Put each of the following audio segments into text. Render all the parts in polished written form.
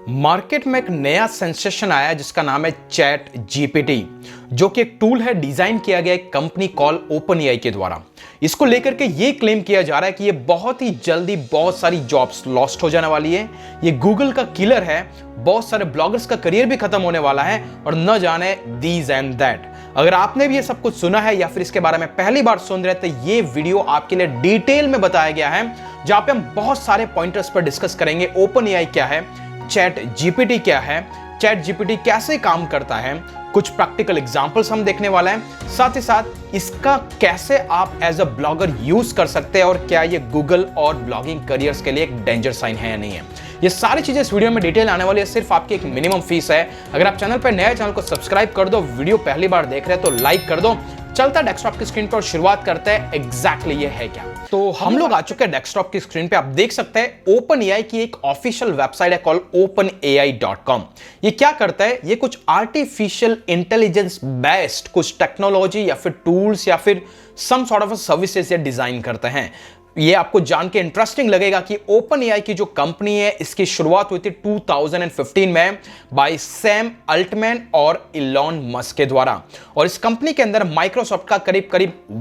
Market में एक नया सेंसेशन आया जिसका नाम है चैट जीपीटी, जो कि एक टूल है डिजाइन किया गया एक कंपनी कॉल ओपन एआई के द्वारा। इसको लेकर के ये क्लेम किया जा रहा है कि ये बहुत ही जल्दी बहुत सारी जॉब्स लॉस्ट हो जाने वाली है। ये गूगल का किलर है, बहुत सारे ब्लॉगर्स का करियर भी खत्म होने वाला है और न जाने दीज एंड दैट। अगर आपने भी ये सब कुछ सुना है या फिर इसके बारे में पहली बार सुन रहे थे, ये वीडियो आपके लिए डिटेल में बताया गया है, जहां पे हम बहुत सारे पॉइंटर्स पर डिस्कस करेंगे। ओपन एआई क्या है, चैट जीपीटी क्या है, चैट जीपीटी कैसे काम करता है, कुछ प्रैक्टिकल एग्जांपल्स हम देखने वाला है, साथ ही साथ इसका कैसे आप एज अ ब्लॉगर यूज कर सकते हैं और क्या ये गूगल और ब्लॉगिंग करियर्स के लिए एक डेंजर साइन है या नहीं है। ये सारी चीजें इस वीडियो में डिटेल आने वाली है। सिर्फ आपकी एक मिनिमम फीस है। अगर आप चैनल पर नए हैं, चैनल को सब्सक्राइब कर दो, वीडियो पहली बार देख रहे हैं तो लाइक कर दो। चलता डेस्कटॉप की स्क्रीन पर शुरुआत करते हैं एग्जैक्टली ये है क्या। तो हम लोग आ चुके हैं डेस्कटॉप की स्क्रीन पे। आप देख सकते हैं ओपन एआई की एक ऑफिशियल वेबसाइट है कॉल openai.com। ये क्या करता है, ये कुछ आर्टिफिशियल इंटेलिजेंस बेस्ड कुछ टेक्नोलॉजी या फिर टूल्स या फिर some sort of services design करते हैं। ये आपको जान के इंटरेस्टिंग लगेगा कि ओपन एआई की जो कंपनी है इसकी शुरुआत हुई थी 2015 में बाय सैम अल्टमैन और इलॉन मस्क के द्वारा, और इस कंपनी के अंदर माइक्रोसॉफ्ट का करीब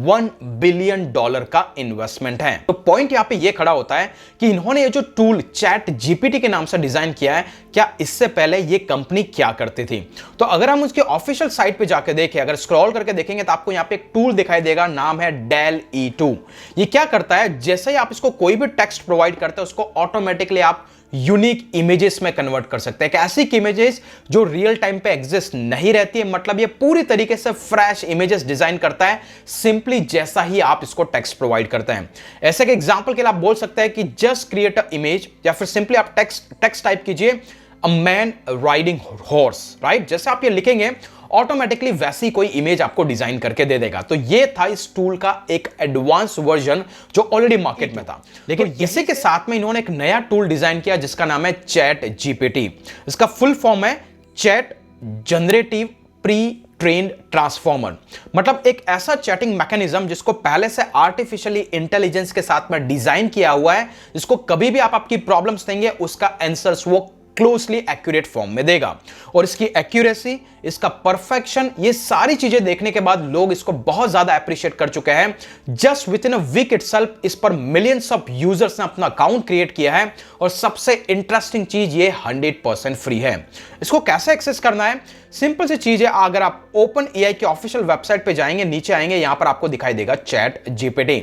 $1 बिलियन का इन्वेस्टमेंट है। तो पॉइंट यहां पे ये खड़ा होता है कि इन्होंने ये जो टूल चैट जीपीटी के नाम से डिजाइन किया है, क्या इससे पहले ये कंपनी क्या करती थी। तो अगर हम उसके ऑफिशियल साइट पे जाकर देखें, अगर स्क्रॉल करके देखेंगे तो आपको यहां पे एक टूल दिखाई देगा, नाम है डेल E2। ये क्या करता है, जैसे ही आप इसको कोई भी टेक्स्ट प्रोवाइड करते हैं उसको ऑटोमेटिकली आप यूनिक इमेजेस में कन्वर्ट कर सकते हैं। ऐसी इमेजेस जो रियल टाइम पे एग्जिस्ट नहीं रहती है, मतलब ये पूरी तरीके से फ्रेश इमेजेस डिजाइन करता है सिंपली जैसा ही आप इसको टेक्स्ट प्रोवाइड करते हैं। ऐसे के एग्जांपल के लिए आप बोल सकते हैं कि जस्ट क्रिएट अ इमेज, या फिर सिंपली आप टेक्स्ट टाइप कीजिए a man riding horse, right. जैसे आप ये लिखेंगे ऑटोमेटिकली वैसी कोई इमेज आपको डिजाइन करके दे देगा। तो ये था इस टूल का एक एडवांस वर्जन जो ऑलरेडी मार्केट में था, लेकिन इसी के साथ में इन्होंने एक नया टूल डिजाइन किया जिसका नाम है चैट जीपीटी। इसका फुल फॉर्म है chat generative pre trained transformer, मतलब एक ऐसा चैटिंग मैकेनिज्म जिसको पहले से आर्टिफिशियली इंटेलिजेंस के साथ में डिजाइन किया हुआ है, जिसको कभी भी आप आपकी प्रॉब्लम्स देंगे उसका आंसर्स वो क्लोजली एक्यूरेट फॉर्म में देगा। और इसकी एक्यूरेसी, इसका परफेक्शन, ये सारी चीजें देखने के बाद लोग इसको बहुत ज्यादा अप्रिशिएट कर चुके हैं। Just within a week itself इस पर मिलियंस ऑफ यूजर्स ने अपना अकाउंट क्रिएट किया है, और सबसे इंटरेस्टिंग चीज ये 100% फ्री है। इसको कैसे एक्सेस करना है, सिंपल सी चीज है। अगर आप ओपन एआई की ऑफिशियल वेबसाइट पे जाएंगे, नीचे आएंगे, यहां पर आपको दिखाई देगा चैट जीपीटी।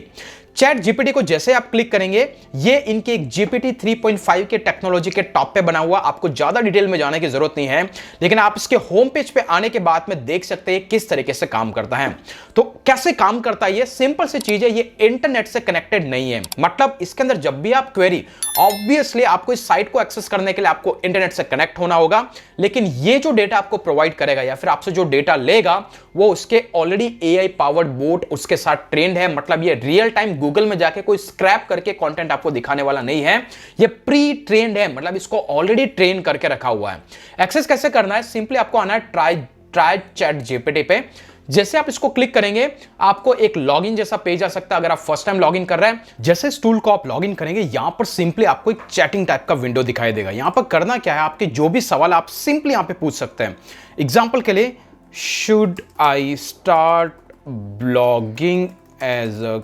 चैट जीपीटी को जैसे आप क्लिक करेंगे, ये इनके एक जीपीटी 3.5 के टेक्नोलॉजी के टॉप पे बना हुआ। आपको ज्यादा डिटेल में जाने की जरूरत नहीं है, लेकिन आप इसके होम पेज पे आने के बाद में देख सकते हैं किस तरीके से काम करता है। तो कैसे काम करता है, ये सिंपल सी चीज है, ये इंटरनेट से कनेक्टेड नहीं है। मतलब इसके अंदर जब भी आप क्वेरी, ऑब्वियसली आपको इस साइट को एक्सेस करने के लिए आपको इंटरनेट से कनेक्ट होना होगा, लेकिन ये जो डेटा आपको प्रोवाइड करेगा या फिर आपसे जो डेटा लेगा वो उसके ऑलरेडी एआई पावर्ड बोट उसके साथ ट्रेंड है। मतलब ये रियल टाइम गूगल में जाके कोई स्क्रैप करके कंटेंट आपको दिखाने वाला नहीं है, ये प्री ट्रेन्ड है, मतलब इसको ऑलरेडी ट्रेन करके रखा हुआ है। एक्सेस कैसे करना है, सिंपली आपको आना है ट्राई चैट जीपीटी पे। जैसे आप इसको क्लिक करेंगे आपको एक लॉगिन जैसा पेज आ सकता है अगर आप फर्स्ट टाइम लॉगिन कर रहे हैं। जैसे इस टूल को आप लॉगिन करेंगे, यहां पर सिंपली आपको एक चैटिंग टाइप का विंडो दिखाई देगा। यहां पर करना क्या है, आपके जो भी सवाल आप सिंपली यहां पे पूछ सकते हैं। एग्जांपल के लिए, should I start blogging as a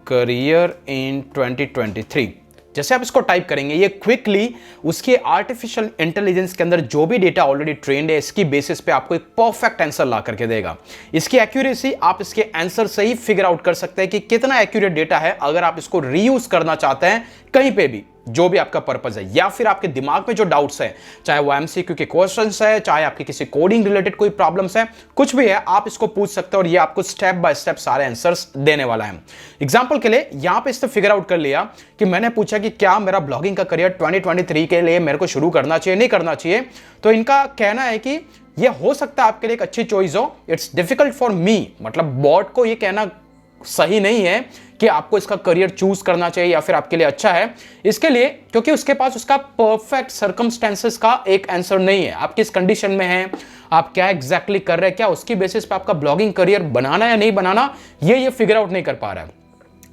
career in 2023। जैसे आप इसको टाइप करेंगे, ये क्विकली उसके आर्टिफिशियल इंटेलिजेंस के अंदर जो भी डेटा ऑलरेडी ट्रेंड है इसकी बेसिस पे आपको एक परफेक्ट आंसर ला करके देगा। इसकी एक्यूरेसी आप इसके आंसर से ही फिगर आउट कर सकते हैं कि कितना एक्यूरेट डेटा है। अगर आप इसको रीयूज करना चाहते हैं कहीं पे भी, जो भी आपका पर्पस है, या फिर आपके दिमाग में जो डाउट्स है, चाहे वो एमसीक्यू के क्वेश्चंस है, चाहे आपके किसी कोडिंग रिलेटेड कोई प्रॉब्लम्स है, कुछ भी है, आप इसको पूछ सकते हैं और ये आपको स्टेप बाय स्टेप सारे आंसर्स देने वाला है। एग्जांपल के लिए यहां पे इसने फिगर आउट कर लिया कि मैंने पूछा कि क्या मेरा ब्लॉगिंग का करियर 2023 के लिए मेरे को शुरू करना चाहिए, नहीं करना चाहिए। तो इनका कहना है कि ये हो सकता है आपके लिए एक अच्छी चॉइस हो, इट्स डिफिकल्ट फॉर मी, मतलब बॉट को ये कहना सही नहीं है कि आपको इसका करियर चूज करना चाहिए या फिर आपके लिए अच्छा है इसके लिए, क्योंकि उसके पास उसका परफेक्ट सर्कमस्टेंसेस का एक आंसर नहीं है। आप किस कंडीशन में हैं, आप क्या एग्जैक्टली कर रहे हैं, क्या उसकी बेसिस पे आपका ब्लॉगिंग करियर बनाना या नहीं बनाना, ये फिगर आउट नहीं कर पा रहा है।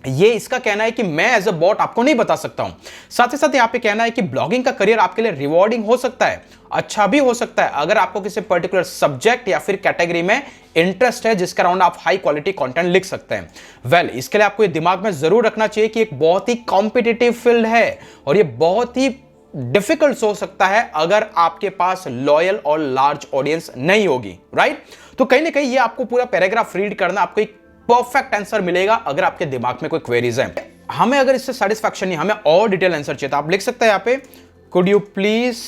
ये इसका कहना है कि मैं एज अ बॉट आपको नहीं बता सकता हूं। साथ ही साथ यहां पे कहना है कि ब्लॉगिंग का करियर आपके लिए रिवॉर्डिंग हो सकता है, अच्छा भी हो सकता है, अगर आपको किसी पर्टिकुलर सब्जेक्ट या फिर कैटेगरी में इंटरेस्ट है जिसके अराउंड आप हाई क्वालिटी कंटेंट लिख सकते हैं। वेल, इसके लिए आपको ये दिमाग में जरूर रखना चाहिए कि एक बहुत ही कॉम्पिटिटिव फील्ड है और ये बहुत ही डिफिकल्ट हो सकता है अगर आपके पास लॉयल और लार्ज ऑडियंस नहीं होगी, राइट। तो कहीं ना कहीं ये आपको पूरा पैराग्राफ रीड करना, आपको एक परफेक्ट आंसर मिलेगा अगर आपके दिमाग में कोई क्वेरीज है। हमें अगर इससे सेटिस्फैक्शन नहीं, हमें और डिटेल आंसर चाहिए, तो आप लिख सकते हैं यहां पे, could you please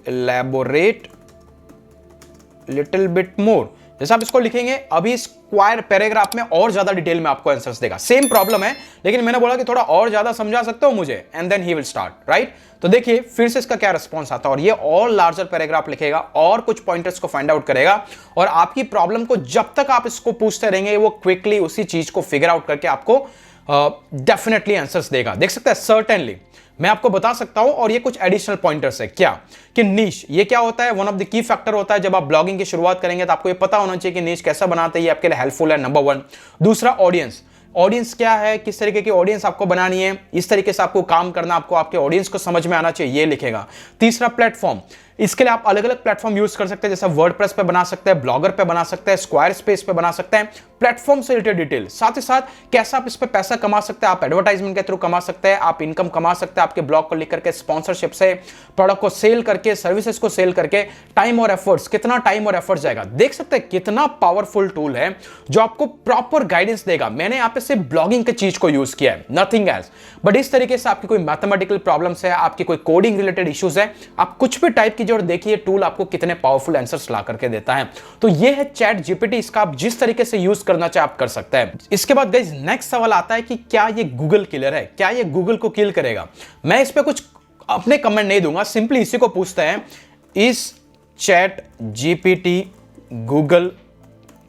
elaborate little bit more. जैसे आप इसको लिखेंगे, अभी स्क्वायर पैराग्राफ में और ज्यादा डिटेल में आपको आंसर्स देगा। सेम प्रॉब्लम है, लेकिन मैंने बोला कि थोड़ा और ज्यादा समझा सकते हो मुझे, and then he will start, right. तो देखिए फिर से इसका क्या रिस्पॉन्स आता है, और ये और लार्जर पैराग्राफ लिखेगा और कुछ पॉइंटर्स को फाइंड आउट करेगा, और आपकी प्रॉब्लम को जब तक आप इसको पूछते रहेंगे वो क्विकली उसी चीज को फिगर आउट करके आपको डेफिनेटली आंसर्स देगा। देख सकते हैं, सर्टेनली मैं आपको बता सकता हूं। और ये कुछ एडिशनल पॉइंटर्स है क्या, कि नीश ये क्या होता है, one of the key factor होता है। जब आप ब्लॉगिंग की शुरुआत करेंगे तो आपको ये पता होना चाहिए कि नीश कैसा बनाते हैं, ये आपके लिए हेल्पफुल है, नंबर 1। दूसरा, ऑडियंस, ऑडियंस क्या है, किस तरीके की ऑडियंस आपको बनानी है, इस तरीके से आपको काम करना, आपको आपके ऑडियंस को समझ में आना चाहिए, ये लिखेगा। तीसरा, प्लेटफॉर्म, इसके लिए आप अलग अलग प्लेटफॉर्म यूज कर सकते हैं, जैसे वर्डप्रेस पे बना सकते हैं, ब्लॉगर पे बना सकते हैं, स्क्वायर स्पेस पे बना सकते हैं। प्लेटफॉर्म से रिलेटेड डिटेल, साथ ही साथ कैसे आप इस पे पैसा कमा सकते हैं, आप एडवर्टाइजमेंट के थ्रू कमा सकते हैं, आप इनकम कमा सकते हैं आपके ब्लॉग को लिख करके, स्पॉन्सरशिप से, प्रोडक्ट को सेल करके, सर्विसेज को सेल करके, टाइम और एफर्ट्स, कितना टाइम और एफर्ट्स जाएगा। देख सकते हैं कितना पावरफुल टूल है जो आपको प्रॉपर गाइडेंस देगा। मैंने यहां पे सिर्फ ब्लॉगिंग की चीज को यूज किया है, नथिंग एल्स। बट इस तरीके से आपकी कोई मैथमेटिकल प्रॉब्लम्स है, आपकी कोई कोडिंग रिलेटेड इश्यूज है, आप कुछ भी टाइप कीजिए और देखिए टूल आपको कितने पावरफुल आंसर्स ला करके देता है। तो ये है चैट जीपीटी, इसका आप जिस तरीके से यूज करना चाहे आप कर सकते हैं। इसके बाद गाइस नेक्स्ट सवाल आता है कि क्या ये गूगल किलर है, क्या ये गूगल को किल करेगा। मैं इस पे कुछ अपने कमेंट नहीं दूंगा, सिंपली इसी को पूछते हैं, इस chat GPT Google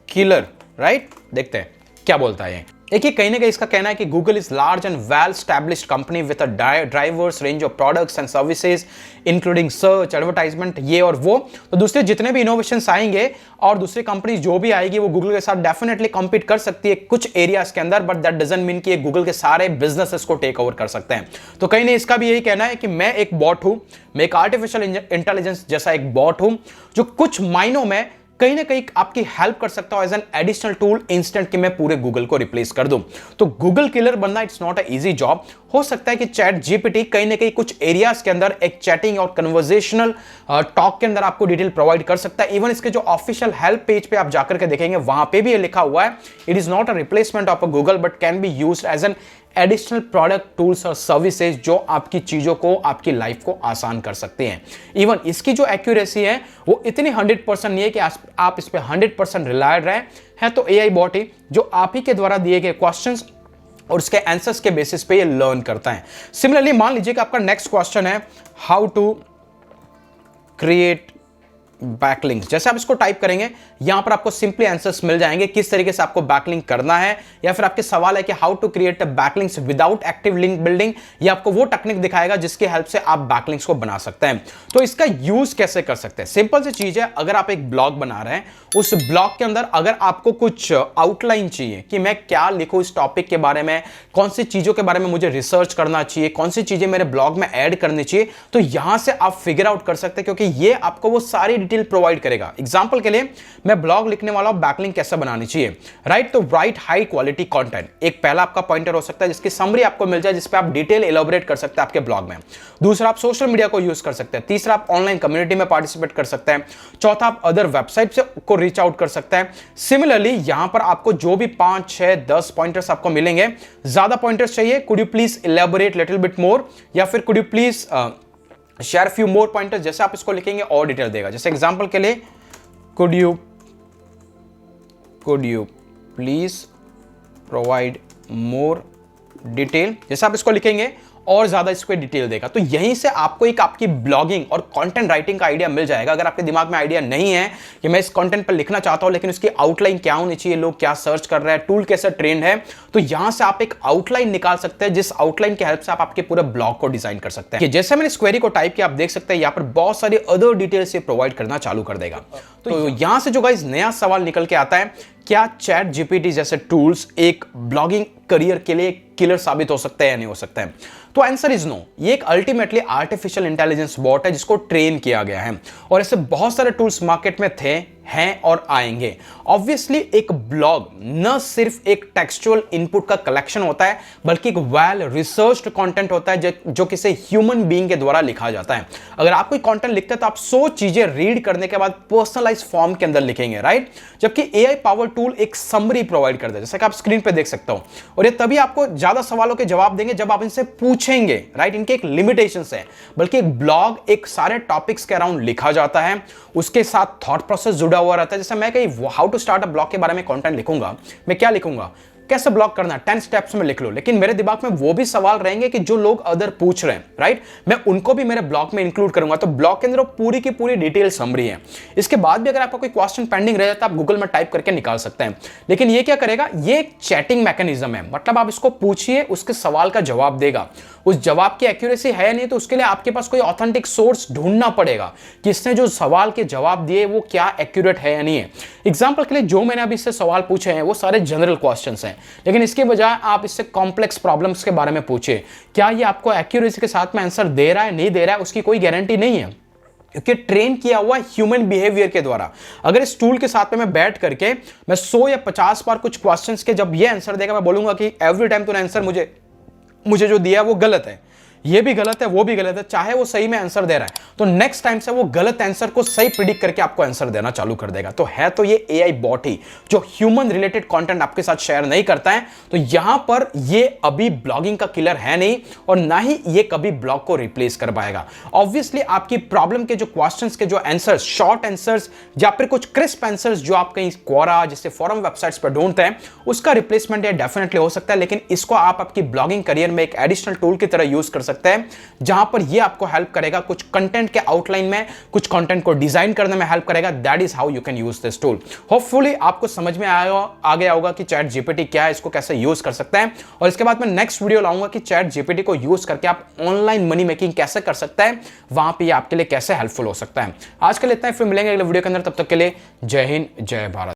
killer, right. देखते हैं क्या बोलता है। देखिए कहीं ना कहीं इसका कहना है कि Google is large and well established company with a diverse range of products and services including search, advertisement, ये और वो। तो दूसरे जितने भी इनोवेशंस आएंगे और दूसरी कंपनी जो भी आएगी वो गूगल के साथ डेफिनेटली कम्पीट कर सकती है कुछ एरियाज के अंदर, बट दैट डजंट मीन कि गूगल के सारे बिजनेसेस को टेक ओवर कर सकते हैं। तो कहीं नहीं इसका भी यही कहना है कि मैं एक बॉट हूं, मैं एक आर्टिफिशियल इंटेलिजेंस जैसा एक बॉट हूं जो कुछ मायनों में कहीं ना कहीं आपकी हेल्प कर सकता हूं as an additional tool instant कि मैं पूरे गूगल को रिप्लेस कर दूं। तो गूगल किलर बनना it's not a easy job. हो सकता है कि चैट जीपीटी कहीं ना कहीं कुछ एरियाज के अंदर एक चैटिंग और कन्वर्सेशनल टॉक के अंदर आपको डिटेल प्रोवाइड कर सकता है। इवन इसके जो ऑफिशियल हेल्प पेज पे आप जाकर के देखेंगे वहां पे भी ये लिखा हुआ है, it is not a replacement of a Google but can be used as an additional product, tools और सर्विसेज जो आपकी चीजों को, आपकी लाइफ को आसान कर सकते हैं। इवन इसकी जो एक्यूरेसी है वो इतनी 100% नहीं है कि आप इस पे 100% रिलायड रहे हैं। तो एआई बॉट ही जो आप ही के द्वारा दिए गए क्वेश्चंस और उसके आंसर्स के बेसिस पे ये लर्न करता है। सिमिलरली मान लीजिए कि आपका नेक्स्ट क्वेश्चन है हाउ टू क्रिएट बैकलिंक्स। जैसे आप इसको टाइप करेंगे यहां पर आपको सिंपली आंसर्स मिल जाएंगे किस तरीके से आपको बैकलिंक करना है, या फिर आपके सवाल है कि how to create backlinks without active link building, ये आपको वो टेक्निक दिखाएगा जिसकी हेल्प से आप बैकलिंक्स को बना सकते हैं। तो इसका यूज कैसे कर सकते हैं, सिंपल सी चीज है। अगर आप एक ब्लॉग बना रहे हैं, उस ब्लॉग के अंदर अगर आपको कुछ आउटलाइन चाहिए कि मैं क्या लिखूं इस टॉपिक के बारे में, कौन सी चीजों के बारे में मुझे रिसर्च करना चाहिए, कौन सी चीजें मेरे ब्लॉग में ऐड करनी चाहिए, तो यहां से आप फिगर आउट कर सकते हैं क्योंकि ये आपको वो सारी डिटेल प्रोवाइड करेगा। एग्जांपल के लिए मैं ब्लॉग लिखने वाला हूं, बैकलिंक कैसे बनानी चाहिए, राइट। तो राइट हाई क्वालिटी कंटेंट एक पहला आपका पॉइंटर हो सकता है जिसकी समरी आपको मिल जाए, जिसपे आप डिटेल एलैबोरेट कर सकते हैं आपके ब्लॉग में। दूसरा, आप सोशल मीडिया को यूज कर सकते हैं। तीसरा, आप ऑनलाइन कम्युनिटी में पार्टिसिपेट कर सकते हैं। चौथा, आप अदर वेबसाइट से को रीच आउट कर सकते हैं। सिमिलरली यहां पर आपको जो भी 5, 6, 10 पॉइंटर्स आपको मिलेंगे, ज्यादा पॉइंटर्स चाहिए, could you please elaborate little bit more, या फिर could you please share few more pointers. जैसे आप इसको लिखेंगे और डिटेल देगा। जैसे एग्जांपल के लिए could you please provide more detail। जैसे आप इसको लिखेंगे और ज्यादा इस पे डिटेल देगा। तो यहीं से आपको एक आपकी ब्लॉगिंग और कंटेंट राइटिंग का आइडिया मिल जाएगा। अगर आपके दिमाग में आइडिया नहीं है कि मैं इस कंटेंट पर लिखना चाहता हूं लेकिन उसकी आउटलाइन क्या होनी चाहिए, लोग क्या सर्च कर रहे हैं, टूल कैसे ट्रेंड है, तो यहां से आप एक आउटलाइन निकाल सकते हैं जिस आउटलाइन की हेल्प से आप आपके पूरे ब्लॉग को डिजाइन कर सकते हैं। जैसे मैंने इस क्वेरी को टाइप किया, आप देख सकते हैं यहां पर बहुत सारी अदर डिटेल्स प्रोवाइड करना चालू कर देगा। तो यहां से जो गाइस नया सवाल निकल के आता है, क्या चैट जीपीटी जैसे टूल्स एक ब्लॉगिंग करियर के लिए किलर साबित हो सकता है या नहीं हो सकता है? तो आंसर इज नो। ये एक अल्टीमेटली आर्टिफिशियल इंटेलिजेंस बॉट है जिसको ट्रेन किया गया है और ऐसे बहुत सारे टूल्स मार्केट में थे, हैं और आएंगे। ऑब्वियसली एक ब्लॉग न सिर्फ एक टेक्सचुअल इनपुट का कलेक्शन होता है बल्कि एक वेल रिसर्च्ड कंटेंट होता है जो किसी ह्यूमन बीइंग के द्वारा लिखा जाता है। अगर आप कोई कंटेंट लिखते हैं तो आप 100 चीजें रीड करने के बाद पर्सनलाइज फॉर्म के अंदर लिखेंगे, राइट? जबकि एआई पावर टूल एक समरी प्रोवाइड करता है, जैसा कि आप स्क्रीन पे देख सकते हो, और ये तभी आपको ज्यादा सवालों के जवाब देंगे जब आप इनसे पूछेंगे, राइट? इनके एक लिमिटेशंस है, बल्कि एक ब्लॉग एक सारे टॉपिक्स के अराउंड लिखा जाता है, उसके साथ थॉट प्रोसेस जुड़ा हुआ रहता है। जैसे मैं कहीं how to start a blog के बारे में कंटेंट लिखूंगा, मैं क्या लिखूंगा, कैसे ब्लॉग करना, 10 स्टेप्स में लिख लो, लेकिन मेरे दिमाग में वो भी सवाल रहेंगे कि जो लोग अदर पूछ रहे हैं, राइट? मैं उनको भी मेरे ब्लॉग में इंक्लूड करूंगा। तो ब्लॉग के अंदर पूरी की पूरी डिटेल समरी है। इसके बाद भी अगर आपका कोई क्वेश्चन पेंडिंग रह जाता है, आप गूगल में टाइप करके निकाल सकते हैं। लेकिन ये क्या करेगा, ये एक चैटिंग मैकेनिज्म है, मतलब आप इसको पूछिए, उसके सवाल का जवाब देगा। उस जवाब की एक्यूरेसी है नहीं तो उसके लिए आपके पास कोई ऑथेंटिक सोर्स ढूंढना पड़ेगा कि इसने जो सवाल के जवाब दिए वो क्या एक्यूरेट है या नहीं है। एग्जाम्पल के लिए जो मैंने अभी इससे सवाल पूछे हैं वो सारे जनरल क्वेश्चंस हैं, लेकिन इसके बजाय आप इससे कॉम्प्लेक्स प्रॉब्लम्स के बारे में पूछिए। क्या ये आपको एक्यूरेसी के साथ में आंसर दे रहा है, नहीं दे रहा है, उसकी कोई गारंटी नहीं है, क्योंकि ट्रेन किया हुआ ह्यूमन बिहेवियर के द्वारा। अगर इस टूल के साथ में मैं बैठ करके मैं 100 या 50 बार कुछ क्वेश्चंस के जब ये आंसर देगा, मैं बोलूंगा कि एवरी टाइम तूने आंसर मुझे जो दिया वो गलत है, ये भी गलत है, वो भी गलत है, चाहे वो सही में आंसर दे रहा है, तो नेक्स्ट टाइम से वो गलत आंसर को सही प्रिडिक्ट करके आपको आंसर देना चालू कर देगा। तो है तो ये एआई बॉट ही जो ह्यूमन रिलेटेड कंटेंट आपके साथ शेयर नहीं करता है। तो यहां पर ये अभी ब्लॉगिंग का किलर है नहीं और ना ही ये कभी ब्लॉग को रिप्लेस कर पाएगा। ऑब्वियसली आपकी प्रॉब्लम के जो क्वेश्चंस के जो आंसर्स, शॉर्ट आंसर्स या फिर कुछ क्रिस्प आंसर्स जो आप कहीं क्वोरा जैसे फॉरम वेबसाइट्स पर ढूंढते हैं, उसका रिप्लेसमेंट ये डेफिनेटली हो सकता है, लेकिन इसको आप आपकी ब्लॉगिंग करियर में एक एडिशनल टूल की तरह यूज कर सकते हैं, जहां पर ये आपको हेल्प करेगा कुछ कंटेंट के आउटलाइन में, कुछ कंटेंट को डिजाइन करने में हेल्प करेगा। That is how you can use this tool. Hopefully आपको समझ में आ गया होगा कि चैट जीपीटी क्या है, इसको कैसे यूज कर सकते हैं, और इसके बाद मैं नेक्स्ट वीडियो लाऊंगा कि चैट जीपीटी को यूज करके आप ऑनलाइन मनी मेकिंग कैसे कर सकते हैं, वहां पर ये आपके लिए कैसे हेल्पफुल हो सकता है। आज के लिए इतना ही, फिर मिलेंगे अगले वीडियो के अंदर। तब तक के लिए जय हिंद, जय भारत।